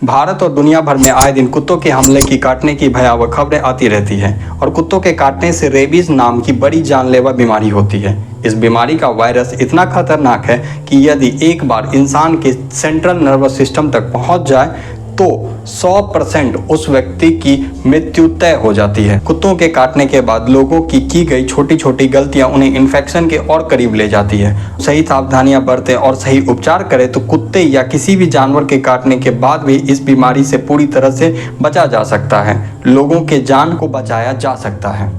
भारत और दुनिया भर में आए दिन कुत्तों के हमले की काटने की भयावह खबरें आती रहती हैं और कुत्तों के काटने से रेबीज नाम की बड़ी जानलेवा बीमारी होती है। इस बीमारी का वायरस इतना खतरनाक है कि यदि एक बार इंसान के सेंट्रल नर्वस सिस्टम तक पहुंच जाए तो 100% उस व्यक्ति की मृत्यु तय हो जाती है। कुत्तों के काटने के बाद लोगों की गई छोटी छोटी गलतियां उन्हें इन्फेक्शन के और करीब ले जाती है। सही सावधानियां बरतें और सही उपचार करें तो कुत्ते या किसी भी जानवर के काटने के बाद भी इस बीमारी से पूरी तरह से बचा जा सकता है। लोगों के जान को बचाया जा सकता है।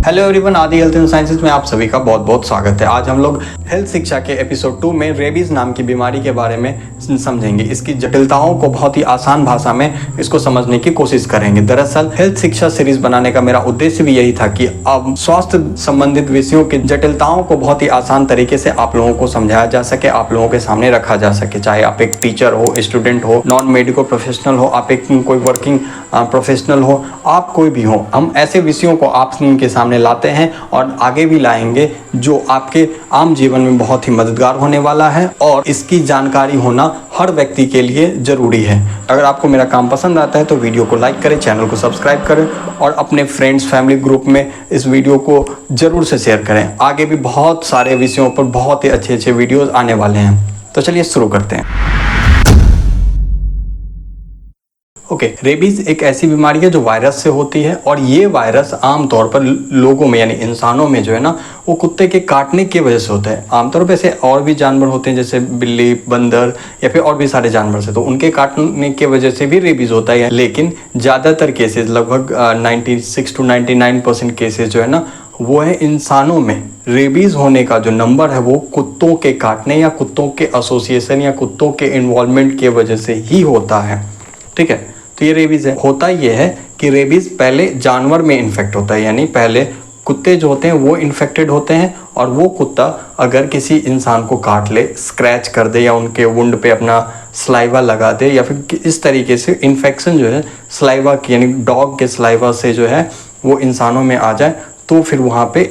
हेलो एवरीवन, आदि हेल्थ एंड साइंसेज में आप सभी का बहुत बहुत स्वागत है। आज हम लोग हेल्थ शिक्षा के एपिसोड 2 में रेबीज नाम की बीमारी के बारे में समझेंगे। इसकी जटिलताओं को बहुत ही आसान भाषा में इसको समझने की कोशिश करेंगे। दरअसल हेल्थ शिक्षा सीरीज बनाने का मेरा उद्देश्य भी यही था कि अब स्वास्थ्य संबंधित विषयों की जटिलताओं को बहुत ही आसान तरीके से आप लोगों को समझाया जा सके, आप लोगों के सामने रखा जा सके। चाहे आप एक टीचर हो, स्टूडेंट हो, नॉन मेडिकल प्रोफेशनल हो, आप एक कोई वर्किंग प्रोफेशनल हो, आप कोई भी हो, हम ऐसे विषयों को आपके सामने लाते हैं और आगे भी लाएंगे जो आपके आम जीवन में बहुत ही मददगार होने वाला है और इसकी जानकारी होना हर व्यक्ति के लिए जरूरी है। अगर आपको मेरा काम पसंद आता है तो वीडियो को लाइक करें, चैनल को सब्सक्राइब करें और अपने फ्रेंड्स फैमिली ग्रुप में इस वीडियो को जरूर से शेयर करें। आगे भी बहुत सारे विषयों पर बहुत ही अच्छे अच्छे वीडियोस आने वाले हैं। तो चलिए शुरू करते हैं। रेबीज एक ऐसी बीमारी है जो वायरस से होती है और ये वायरस आमतौर पर लोगों में यानी इंसानों में जो है ना वो कुत्ते के काटने की वजह से होता है। आमतौर पर ऐसे और भी जानवर होते हैं जैसे बिल्ली, बंदर या फिर और भी सारे जानवर से, तो उनके काटने की वजह से भी रेबीज होता है। लेकिन ज़्यादातर केसेस, लगभग 96 to 99% केसेस जो है ना वो है इंसानों में। रेबीज होने का जो नंबर है वो कुत्तों के काटने या कुत्तों के एसोसिएशन या कुत्तों के इन्वॉल्वमेंट की वजह से ही होता है। ठीक है, तो ये रेबीज है। होता ये है कि रेबीज पहले जानवर में इन्फेक्ट होता है, यानी पहले कुत्ते जो होते हैं वो इन्फेक्टेड होते हैं और वो कुत्ता अगर किसी इंसान को काट ले, स्क्रैच कर दे या उनके वुंड पे अपना सलाइवा लगा दे या फिर इस तरीके से इन्फेक्शन जो है सलाइवा की यानी डॉग के सलाइवा से जो है वो इंसानों में आ जाए तो फिर वहाँ पे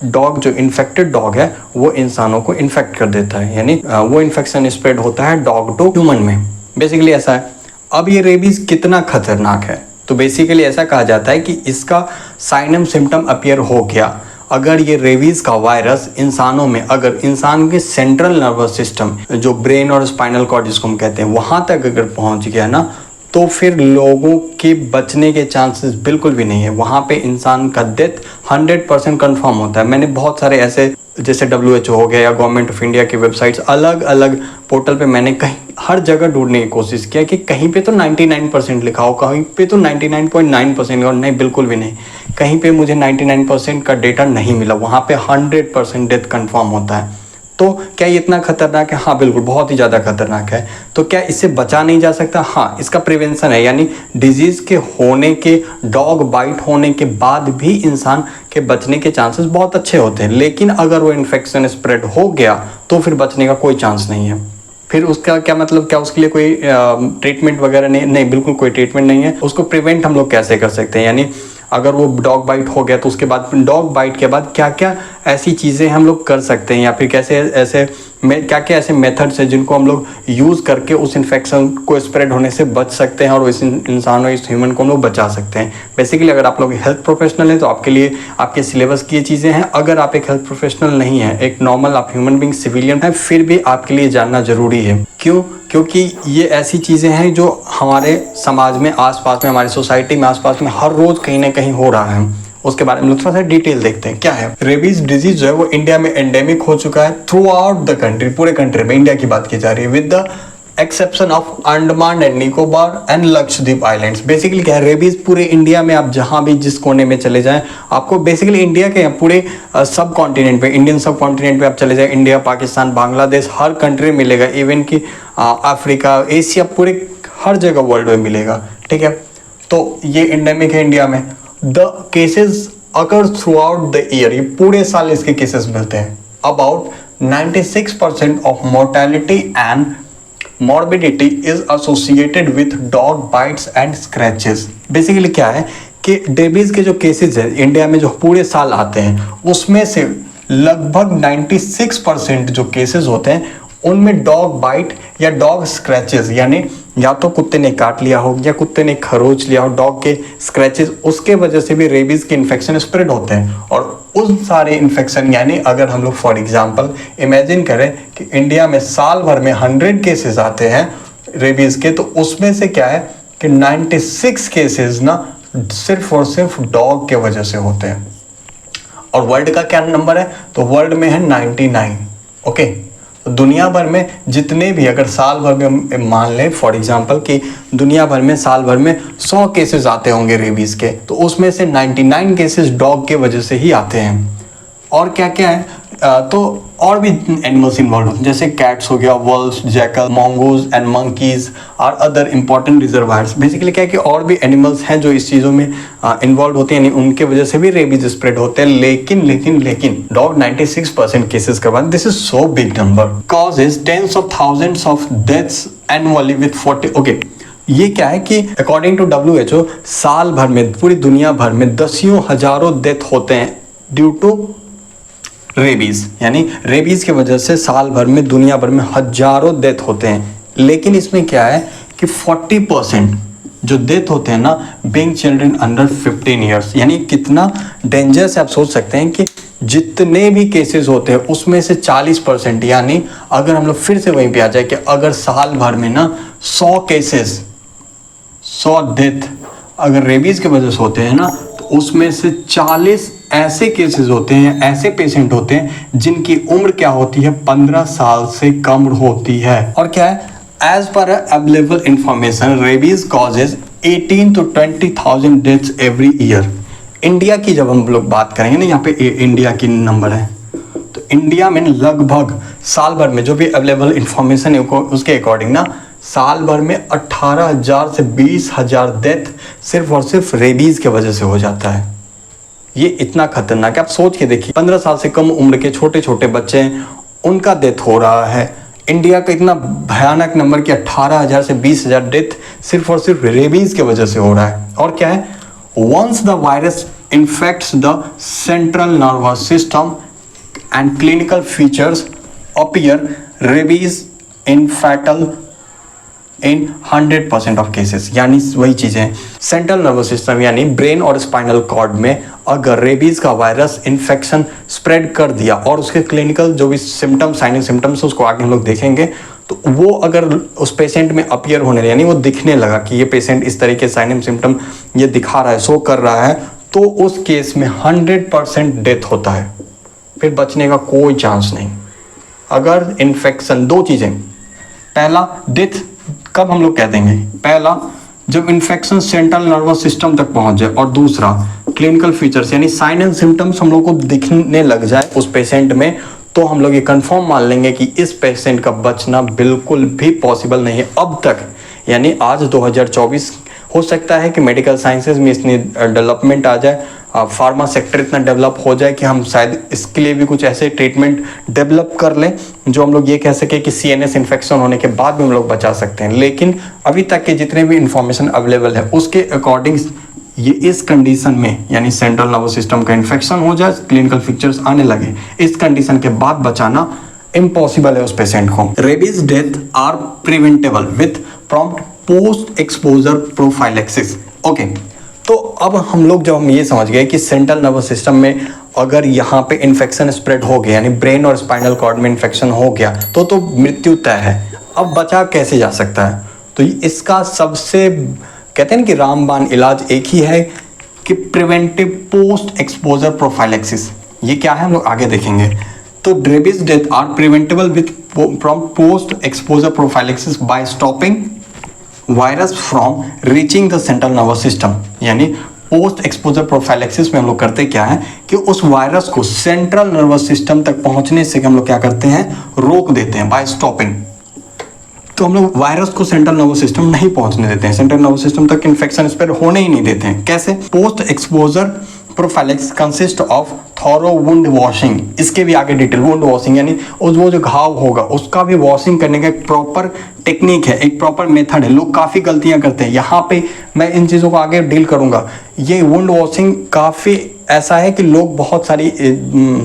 डॉग जो इन्फेक्टेड डॉग है वो इंसानों को इन्फेक्ट कर देता है, यानी वो इन्फेक्शन स्प्रेड होता है डॉग टू ह्यूमन में। बेसिकली ऐसा है। अब ये रेबीज कितना खतरनाक है, तो बेसिकली ऐसा कहा जाता है कि इसका साइन एंड सिम्टम अपीयर हो गया अगर ये रेबीज का वायरस इंसानों में, अगर इंसान के सेंट्रल नर्वस सिस्टम जो ब्रेन और स्पाइनल कॉर्ड जिसको हम कहते हैं वहाँ तक अगर पहुँच गया ना तो फिर लोगों के बचने के चांसेस बिल्कुल भी नहीं है। वहाँ पे इंसान का डेथ 100% कन्फर्म होता है। मैंने बहुत सारे ऐसे जैसे WHO हो गया या गवर्नमेंट ऑफ इंडिया की वेबसाइट्स, अलग अलग पोर्टल पे मैंने कहीं हर जगह ढूंढने की कोशिश किया कि कहीं पे तो 99% लिखा हो, कहीं पे तो 99.9% और नहीं, बिल्कुल भी नहीं। कहीं पे मुझे 99% का डेटा नहीं मिला। वहाँ पे 100% डेथ कन्फर्म होता है। तो क्या ये इतना खतरनाक है? हाँ बिल्कुल, बहुत ही ज़्यादा खतरनाक है। तो क्या इससे बचा नहीं जा सकता? हाँ, इसका प्रिवेंशन है, यानी डिजीज़ के होने के, डॉग बाइट होने के बाद भी इंसान के बचने के चांसेस बहुत अच्छे होते हैं। लेकिन अगर वो इन्फेक्शन स्प्रेड हो गया तो फिर बचने का कोई चांस नहीं है। फिर उसका क्या मतलब, क्या उसके लिए कोई ट्रीटमेंट वगैरह नहीं, बिल्कुल कोई ट्रीटमेंट नहीं है। उसको प्रिवेंट हम लोग कैसे कर सकते हैं, यानी अगर वो डॉग बाइट हो गया तो उसके बाद डॉग बाइट के बाद क्या क्या ऐसी चीज़ें हम लोग कर सकते हैं या फिर कैसे ऐसे क्या क्या ऐसे मेथड्स हैं जिनको हम लोग यूज़ करके उस इन्फेक्शन को स्प्रेड होने से बच सकते हैं और इस इंसान और इस ह्यूमन को हम लोग बचा सकते हैं। बेसिकली अगर आप लोग हेल्थ प्रोफेशनल हैं तो आपके लिए आपके सिलेबस की ये चीज़ें हैं। अगर आप एक हेल्थ प्रोफेशनल नहीं हैं, एक नॉर्मल आप ह्यूमन बीइंग सिविलियन हैं, फिर भी आपके लिए जानना ज़रूरी है। क्यों? क्योंकि ये ऐसी चीज़ें हैं जो हमारे समाज में, आसपास में, हमारी सोसाइटी में, आसपास में हर रोज़ कहीं ना कहीं हो रहा है। उसके बारे में थोड़ा सा डिटेल देखते हैं। क्या है रेबीज डिजीज जो है वो इंडिया में एंडेमिक हो चुका है थ्रू आउट द कंट्री, पूरे कंट्री में। इंडिया की बात की जा रही है with the exception of Andaman and Nicobar and Lakshadweep islands. Basically क्या है, रेबीज पूरे इंडिया में आप जहां भी जिस कोने में चले जाएं आपको बेसिकली इंडिया के पूरे सब कॉन्टिनेंट पे, इंडियन सब कॉन्टिनेंट पे आप चले जाएं, इंडिया, पाकिस्तान, बांग्लादेश, हर कंट्री मिलेगा। इवन कि अफ्रीका, एशिया, पूरे हर जगह वर्ल्ड में मिलेगा। ठीक है, तो ये एंडेमिक है इंडिया में। The cases occur through out the year, ये पूरे साल इसके केसेस मिलते हैं। About 96% of mortality and morbidity is associated with dog bites and scratches। Basically क्या है कि रेबीज के जो केसेस है इंडिया में जो पूरे साल आते हैं उसमें से लगभग 96% जो केसेस होते हैं उनमें डॉग बाइट या डॉग स्क्रैचेस, यानी या तो कुत्ते ने काट लिया हो या कुत्ते ने खरोच लिया हो, डॉग के स्क्रैचेस, उसके वजह से भी रेबीज के इन्फेक्शन स्प्रेड होते हैं। और उन सारे इन्फेक्शन, यानी अगर हम लोग फॉर एग्जांपल इमेजिन करें कि इंडिया में साल भर में 100 केसेस आते हैं रेबीज के, तो उसमें से क्या है कि 96 केसेस ना सिर्फ और सिर्फ डॉग के वजह से होते हैं। और वर्ल्ड का क्या नंबर है, तो वर्ल्ड में है 99। ओके, तो दुनिया भर में जितने भी, अगर साल भर में मान लें फॉर एग्जांपल कि दुनिया भर में साल भर में 100 केसेस आते होंगे रेबीज के, तो उसमें से 99 केसेस डॉग के वजह से ही आते हैं। और क्या क्या है, तो और भी एनिमल्स इन्वॉल्व होते हैं, जैसे कैट्स हो गया, wolves, jackal, mongoose and monkeys are other important reservoirs. Basically क्या है कि और भी एनिमल्स हैं जो इस चीज़ों में इन्वॉल्व होते हैं, यानी उनके वजह से भी रेबीज स्प्रेड होते हैं। लेकिन डॉग 96% केसेस के बाद, this is so big number, causes tens of thousands of deaths annually with 40। Okay, ये क्या है कि अकॉर्डिंग टू WHO साल भर में पूरी दुनिया भर में दसियों हजारों डेथ होते हैं ड्यू टू रेबीज, यानी रेबीज की वजह से साल भर में दुनिया भर में हजारों डेथ होते हैं। लेकिन इसमें क्या है कि 40% जो डेथ होते हैं ना बीइंग चिल्ड्रन अंडर 15 ईयर्स, यानी कितना डेंजरस है आप सोच सकते हैं कि जितने भी केसेस होते हैं उसमें से 40%, यानी अगर हम लोग फिर से वहीं पे आ जाए कि अगर साल भर में ना 100 केसेस 100 डेथ अगर रेबीज की वजह से होते हैं ना, तो उसमें से 40 ऐसे केसेस होते हैं, ऐसे पेशेंट होते हैं जिनकी उम्र क्या होती है 15 साल से कम होती है। और क्या है, as per available information rabies causes 18 to 20,000 deaths every year. India की जब हम लोग बात करेंगे ना, यहाँ पे इंडिया की नंबर है, तो इंडिया में लगभग साल भर में जो भी अवेलेबल इंफॉर्मेशन है उसके अकॉर्डिंग ना साल भर में 18,000 से 20,000 डेथ सिर्फ और सिर्फ रेबीज के वजह से हो जाता है। ये इतना खतरनाक है, आप सोच के देखिए, 15 साल से कम उम्र के छोटे छोटे बच्चे हैं, उनका डेथ हो रहा है। इंडिया का इतना भयानक नंबर कि 18,000 से 20,000 डेथ सिर्फ और सिर्फ रेबीज के वजह से हो रहा है। और क्या है, once the virus infects the central nervous system and clinical features appear, rabies in fatal in 100% of cases. यानी वही चीज़ें, सेंट्रल नर्वस सिस्टम यानी ब्रेन और स्पाइनल कॉर्ड में अगर रेबीज का वायरस इन्फेक्शन स्प्रेड कर दिया और उसके क्लिनिकल जो भी सिम्टम्स, साइनिक सिम्टम्स उसको आगे हम लोग देखेंगे, तो वो अगर उस पेशेंट में अपीयर होने यानी वो दिखने लगा कि ये पेशेंट इस तरीके साइनिक सिम्टम ये दिखा रहा है, शो कर रहा है, तो उस केस में 100% डेथ होता है, फिर बचने का कोई चांस नहीं। अगर इन्फेक्शन, दो चीज़ें, पहला डेथ कब हम लोग कह देंगे, पहला जब इन्फेक्शन सेंट्रल नर्वस सिस्टम तक पहुंच जाए, और दूसरा क्लिनिकल फीचर्स यानी साइन एंड सिम्टम्स हम लोग को दिखने लग जाए उस पेशेंट में, तो हम लोग ये कंफर्म मान लेंगे कि इस पेशेंट का बचना बिल्कुल भी पॉसिबल नहीं है अब तक। यानी आज 2024 हो सकता है कि मेडिकल साइंसेज में इतनी डेवलपमेंट आ जाए, फार्मा सेक्टर इतना डेवलप हो जाए कि हम शायद इसके लिए भी कुछ ऐसे ट्रीटमेंट डेवलप कर लें जो हम लोग ये कह सके कि CNS इन्फेक्शन होने के बाद भी हम लोग बचा सकते हैं। लेकिन अभी तक के जितने भी इंफॉर्मेशन अवेलेबल है उसके अकॉर्डिंग ये इस कंडीशन में, यानी सेंट्रल नर्वस सिस्टम का इन्फेक्शन हो जाए, क्लिनिकल फीचर्स आने लगे, इस कंडीशन के बाद बचाना इम्पॉसिबल है उस पेशेंट को। Rabies death are preventable with prompt post exposure prophylaxis. Okay, तो अब हम लोग जब हम ये समझ गए कि सेंट्रल नर्वस सिस्टम में अगर यहाँ पे इन्फेक्शन स्प्रेड हो गया, यानी ब्रेन और स्पाइनल कॉर्ड में इन्फेक्शन हो गया, तो मृत्यु तय है। अब बचा कैसे जा सकता है, तो इसका सबसे कहते हैं कि रामबाण इलाज एक ही है कि प्रिवेंटिव पोस्ट एक्सपोजर प्रोफाइलेक्सिस। ये क्या है हम लोग आगे देखेंगे। तो rabies death are preventable with prompt post exposure prophylaxis by stopping virus from reaching the central nervous system. यानी पोस्ट एक्सपोजर प्रोफाइलेक्सिस में हम लोग करते क्या है कि उस वायरस को सेंट्रल नर्वस सिस्टम तक पहुंचने से हम लोग क्या करते हैं, रोक देते हैं बाय स्टॉपिंग। तो हम लोग वायरस को सेंट्रल नर्वस सिस्टम नहीं पहुंचने देते हैं, सेंट्रल नर्वस सिस्टम तक इन्फेक्शन स्प्रेड होने ही नहीं देते हैं। कैसे? Post exposure prophylaxis consist of thorough wound washing. इसके भी आगे डिटेल, वुंड वॉशिंग यानी वो जो घाव होगा उसका भी वॉशिंग करने का एक प्रॉपर टेक्निक है, एक प्रॉपर मेथड है। लोग काफ़ी गलतियां करते हैं, यहाँ पे मैं इन चीज़ों को आगे डील करूंगा। ये वुंड वॉशिंग काफ़ी ऐसा है कि लोग बहुत सारी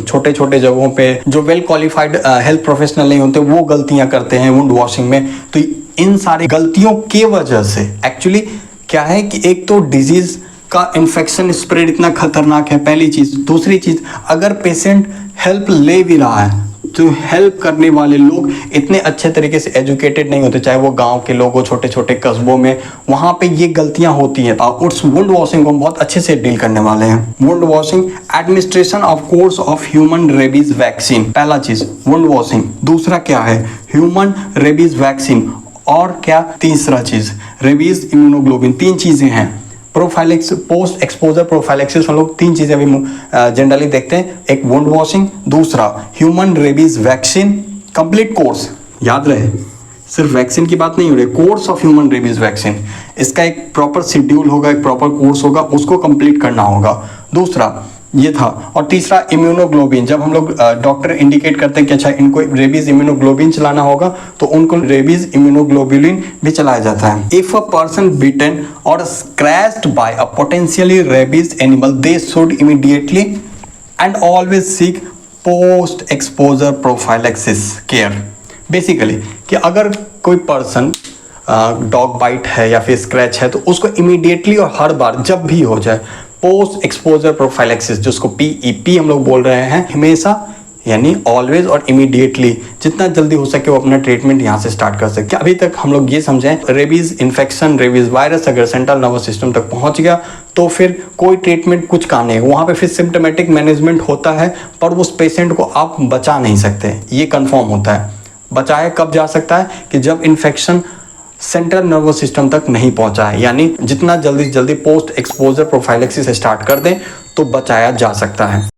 छोटे छोटे जगहों पे जो वेल क्वालिफाइड हेल्थ प्रोफेशनल नहीं होते वो गलतियां करते हैं वुंड वॉशिंग में। तो इन सारी गलतियों की वजह से एक्चुअली क्या है कि एक तो डिजीज का इन्फेक्शन स्प्रेड इतना खतरनाक है, पहली चीज। दूसरी चीज, अगर पेशेंट हेल्प ले भी रहा है तो हेल्प करने वाले लोग इतने अच्छे तरीके से एजुकेटेड नहीं होते, चाहे वो गांव के लोग हो, छोटे छोटे कस्बों में, वहां पे ये गलतियां होती हैं। उस वुंड वॉशिंग को हम बहुत अच्छे से डील करने वाले हैं। Wound washing, administration of course of human rabies vaccine, पहला चीज वुंड वॉशिंग। दूसरा क्या है, ह्यूमन रेबीज वैक्सीन। और क्या, तीसरा चीज रेबीज इम्यूनोग्लोबिन। तीन चीजें हैं। प्रोफाइलिक्स, पोस्ट एक्सपोजर प्रोफाइलिक्सिस हम लोग तीन चीजें अभी जनरली देखते हैं, एक वुंड वॉशिंग, दूसरा human rabies vaccine. Complete course याद रहे, सिर्फ वैक्सीन की बात नहीं हो रही, course of human rabies vaccine, इसका एक प्रॉपर शेड्यूल होगा, एक प्रॉपर कोर्स होगा, उसको कंप्लीट करना होगा। दूसरा ये था। और तीसरा इम्यूनोग्लोबिन, जब हम लोग डॉक्टर इंडिकेट करते हैं कि अच्छा इनको रेबीज इम्यूनोग्लोबिन चलाना होगा तो उनको रेबीज इम्यूनोग्लोबुलिन भी चलाया जाता है। इफ अ पर्सन बीटन और scratched by a potentially rabies animal they should immediately and always seek post exposure prophylaxis care. Basically कि अगर कोई पर्सन डॉग बाइट है या फिर स्क्रैच है तो उसको इमीडिएटली और हर बार जब भी हो जाए पोस्ट एक्सपोजर प्रोफाइलैक्सिस, जिसको PEP हम लोग बोल रहे हैं, हमेशा यानी ऑलवेज और इमीडिएटली जितना जल्दी हो सके वो अपना ट्रीटमेंट यहाँ से स्टार्ट कर सकते हैं। अभी तक हम लोग ये समझें, रेबीज इन्फेक्शन, रेबीज वायरस अगर सेंट्रल नर्वस सिस्टम तक पहुंच गया तो फिर कोई ट्रीटमेंट कुछ काम नहीं है, वहाँ पे फिर सिम्टोमेटिक मैनेजमेंट होता है पर उस पेशेंट को आप बचा नहीं सकते, ये कन्फर्म होता है। बचाया कब जा सकता है कि जब इन्फेक्शन सेंट्रल नर्वस सिस्टम तक नहीं पहुंचा है, यानी जितना जल्दी जल्दी पोस्ट एक्सपोजर प्रोफाइलैक्सिस स्टार्ट कर दें तो बचाया जा सकता है।